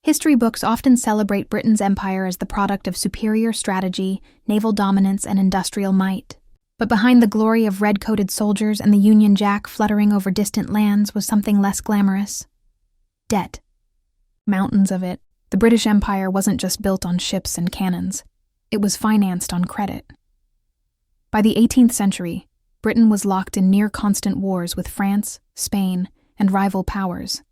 History books often celebrate Britain's empire as the product of superior strategy, naval dominance, and industrial might. But behind the glory of red-coated soldiers and the Union Jack fluttering over distant lands was something less glamorous. Debt. Mountains of it. The British Empire wasn't just built on ships and cannons. It was financed on credit. By the 18th century, Britain was locked in near-constant wars with France, Spain, and rival powers.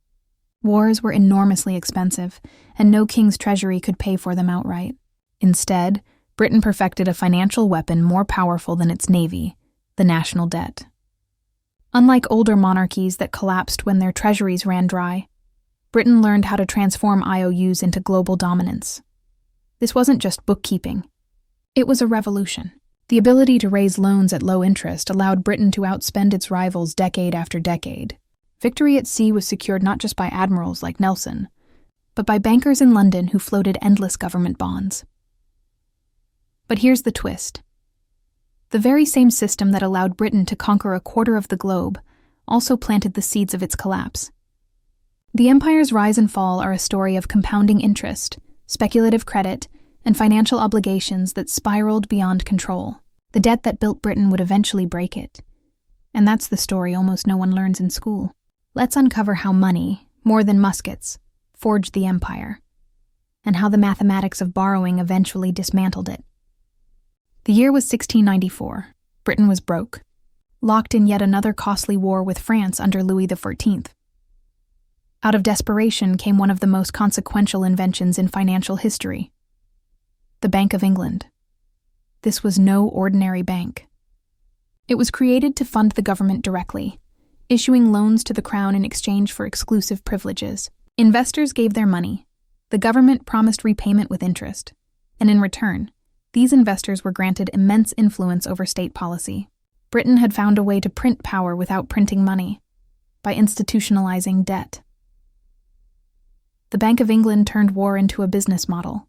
Wars were enormously expensive, and no king's treasury could pay for them outright. Instead, Britain perfected a financial weapon more powerful than its navy, the national debt. Unlike older monarchies that collapsed when their treasuries ran dry, Britain learned how to transform IOUs into global dominance. This wasn't just bookkeeping. It was a revolution. The ability to raise loans at low interest allowed Britain to outspend its rivals decade after decade. Victory at sea was secured not just by admirals like Nelson, but by bankers in London who floated endless government bonds. But here's the twist. The very same system that allowed Britain to conquer a quarter of the globe also planted the seeds of its collapse. The empire's rise and fall are a story of compounding interest, speculative credit, and financial obligations that spiraled beyond control. The debt that built Britain would eventually break it. And that's the story almost no one learns in school. Let's uncover how money, more than muskets, forged the empire, and how the mathematics of borrowing eventually dismantled it. The year was 1694. Britain was broke, locked in yet another costly war with France under Louis XIV. Out of desperation came one of the most consequential inventions in financial history: the Bank of England. This was no ordinary bank. It was created to fund the government directly, issuing loans to the crown in exchange for exclusive privileges. Investors gave their money. The government promised repayment with interest, and in return, these investors were granted immense influence over state policy. Britain had found a way to print power without printing money, by institutionalizing debt. The Bank of England turned war into a business model.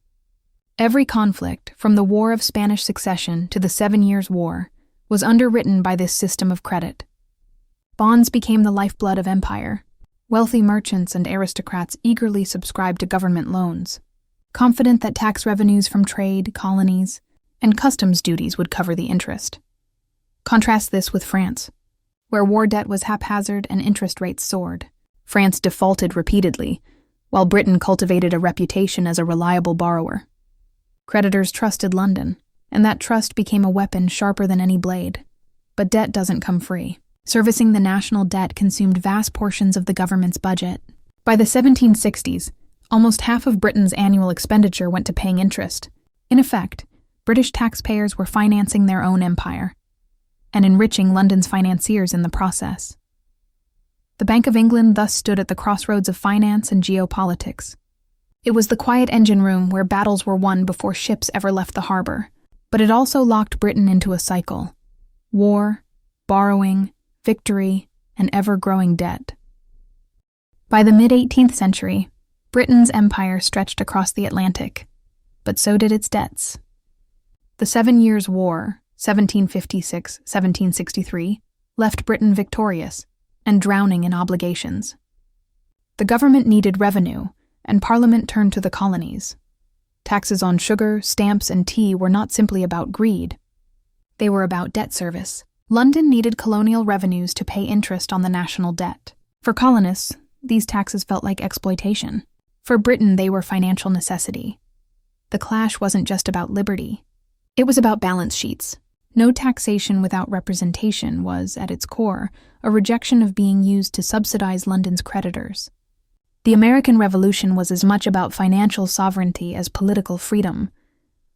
Every conflict, from the War of Spanish Succession to the 7 Years' War, was underwritten by this system of credit. Bonds became the lifeblood of empire. Wealthy merchants and aristocrats eagerly subscribed to government loans, confident that tax revenues from trade, colonies, and customs duties would cover the interest. Contrast this with France, where war debt was haphazard and interest rates soared. France defaulted repeatedly, while Britain cultivated a reputation as a reliable borrower. Creditors trusted London, and that trust became a weapon sharper than any blade. But debt doesn't come free. Servicing the national debt consumed vast portions of the government's budget. By the 1760s, almost half of Britain's annual expenditure went to paying interest. In effect, British taxpayers were financing their own empire, and enriching London's financiers in the process. The Bank of England thus stood at the crossroads of finance and geopolitics. It was the quiet engine room where battles were won before ships ever left the harbor, but it also locked Britain into a cycle: war, borrowing, victory, and ever-growing debt. By the mid-18th century, Britain's empire stretched across the Atlantic, but so did its debts. The 7 Years' War, 1756-1763, left Britain victorious and drowning in obligations. The government needed revenue, and Parliament turned to the colonies. Taxes on sugar, stamps, and tea were not simply about greed. They were about debt service. London needed colonial revenues to pay interest on the national debt. For colonists, these taxes felt like exploitation. For Britain, they were financial necessity. The clash wasn't just about liberty. It was about balance sheets. No taxation without representation was, at its core, a rejection of being used to subsidize London's creditors. The American Revolution was as much about financial sovereignty as political freedom.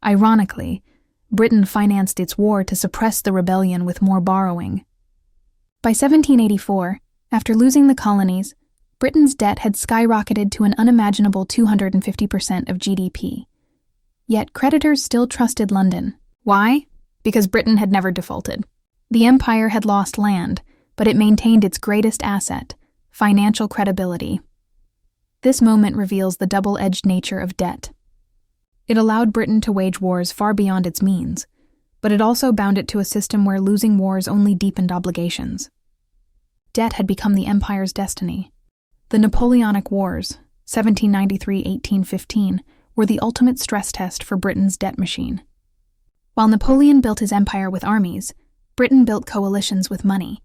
Ironically, Britain financed its war to suppress the rebellion with more borrowing. By 1784, after losing the colonies, Britain's debt had skyrocketed to an unimaginable 250% of GDP. Yet creditors still trusted London. Why? Because Britain had never defaulted. The empire had lost land, but it maintained its greatest asset: financial credibility. This moment reveals the double-edged nature of debt. It allowed Britain to wage wars far beyond its means, but it also bound it to a system where losing wars only deepened obligations. Debt had become the empire's destiny. The Napoleonic Wars, 1793–1815, were the ultimate stress test for Britain's debt machine. While Napoleon built his empire with armies, Britain built coalitions with money.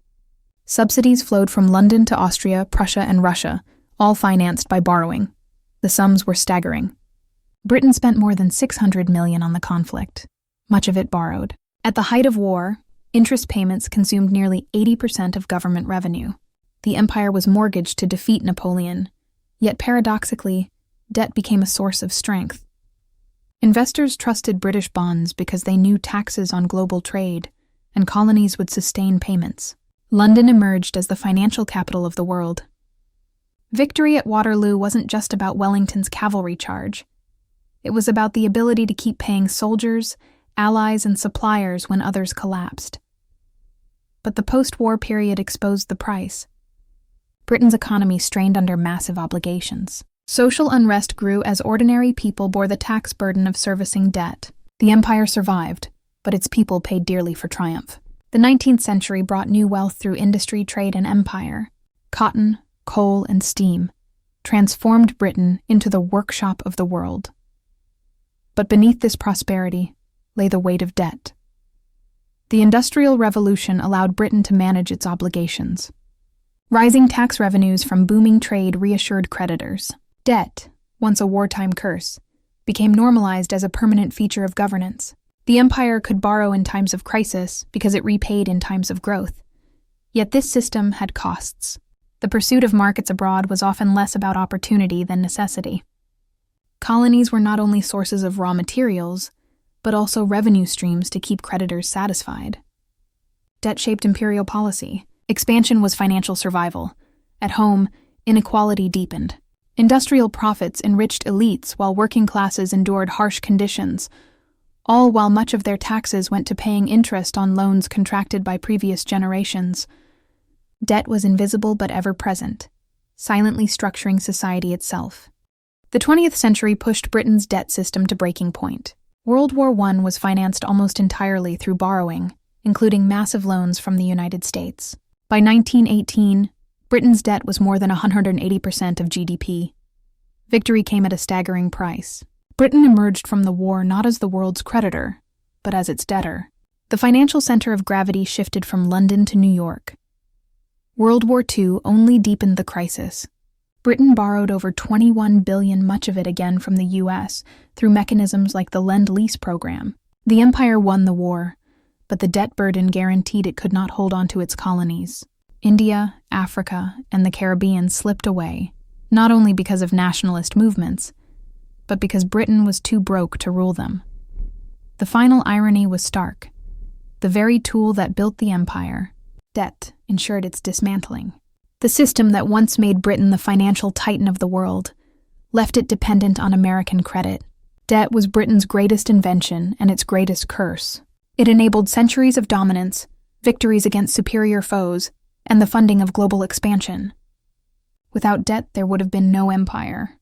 Subsidies flowed from London to Austria, Prussia, and Russia, all financed by borrowing. The sums were staggering. Britain spent more than $600 million on the conflict, much of it borrowed. At the height of war, interest payments consumed nearly 80% of government revenue. The empire was mortgaged to defeat Napoleon, yet paradoxically, debt became a source of strength. Investors trusted British bonds because they knew taxes on global trade and colonies would sustain payments. London emerged as the financial capital of the world. Victory at Waterloo wasn't just about Wellington's cavalry charge. It was about the ability to keep paying soldiers, allies, and suppliers when others collapsed. But the post-war period exposed the price. Britain's economy strained under massive obligations. Social unrest grew as ordinary people bore the tax burden of servicing debt. The empire survived, but its people paid dearly for triumph. The 19th century brought new wealth through industry, trade, and empire. Cotton, coal, and steam transformed Britain into the workshop of the world. But beneath this prosperity lay the weight of debt. The Industrial Revolution allowed Britain to manage its obligations. Rising tax revenues from booming trade reassured creditors. Debt, once a wartime curse, became normalized as a permanent feature of governance. The empire could borrow in times of crisis because it repaid in times of growth. Yet this system had costs. The pursuit of markets abroad was often less about opportunity than necessity. Colonies were not only sources of raw materials, but also revenue streams to keep creditors satisfied. Debt shaped imperial policy. Expansion was financial survival. At home, inequality deepened. Industrial profits enriched elites while working classes endured harsh conditions, all while much of their taxes went to paying interest on loans contracted by previous generations. Debt was invisible but ever present, silently structuring society itself. The 20th century pushed Britain's debt system to breaking point. World War I was financed almost entirely through borrowing, including massive loans from the United States. By 1918, Britain's debt was more than 180% of GDP. Victory came at a staggering price. Britain emerged from the war not as the world's creditor, but as its debtor. The financial center of gravity shifted from London to New York. World War II only deepened the crisis. Britain borrowed over $21 billion, much of it again from the U.S., through mechanisms like the Lend-Lease program. The empire won the war, but the debt burden guaranteed it could not hold on to its colonies. India, Africa, and the Caribbean slipped away, not only because of nationalist movements, but because Britain was too broke to rule them. The final irony was stark. The very tool that built the empire, debt, ensured its dismantling. The system that once made Britain the financial titan of the world left it dependent on American credit. Debt was Britain's greatest invention and its greatest curse. It enabled centuries of dominance, victories against superior foes, and the funding of global expansion. Without debt, there would have been no empire.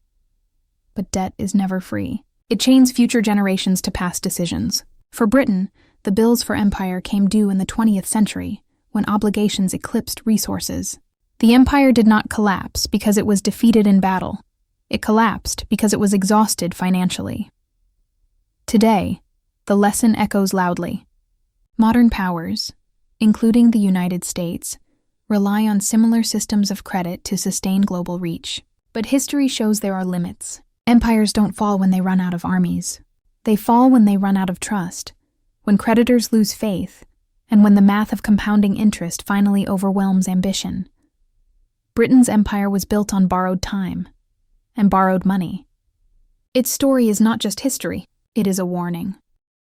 But debt is never free. It chains future generations to past decisions. For Britain, the bills for empire came due in the 20th century, when obligations eclipsed resources. The empire did not collapse because it was defeated in battle. It collapsed because it was exhausted financially. Today, the lesson echoes loudly. Modern powers, including the United States, rely on similar systems of credit to sustain global reach. But history shows there are limits. Empires don't fall when they run out of armies. They fall when they run out of trust, when creditors lose faith, and when the math of compounding interest finally overwhelms ambition. Britain's empire was built on borrowed time and borrowed money. Its story is not just history, it is a warning.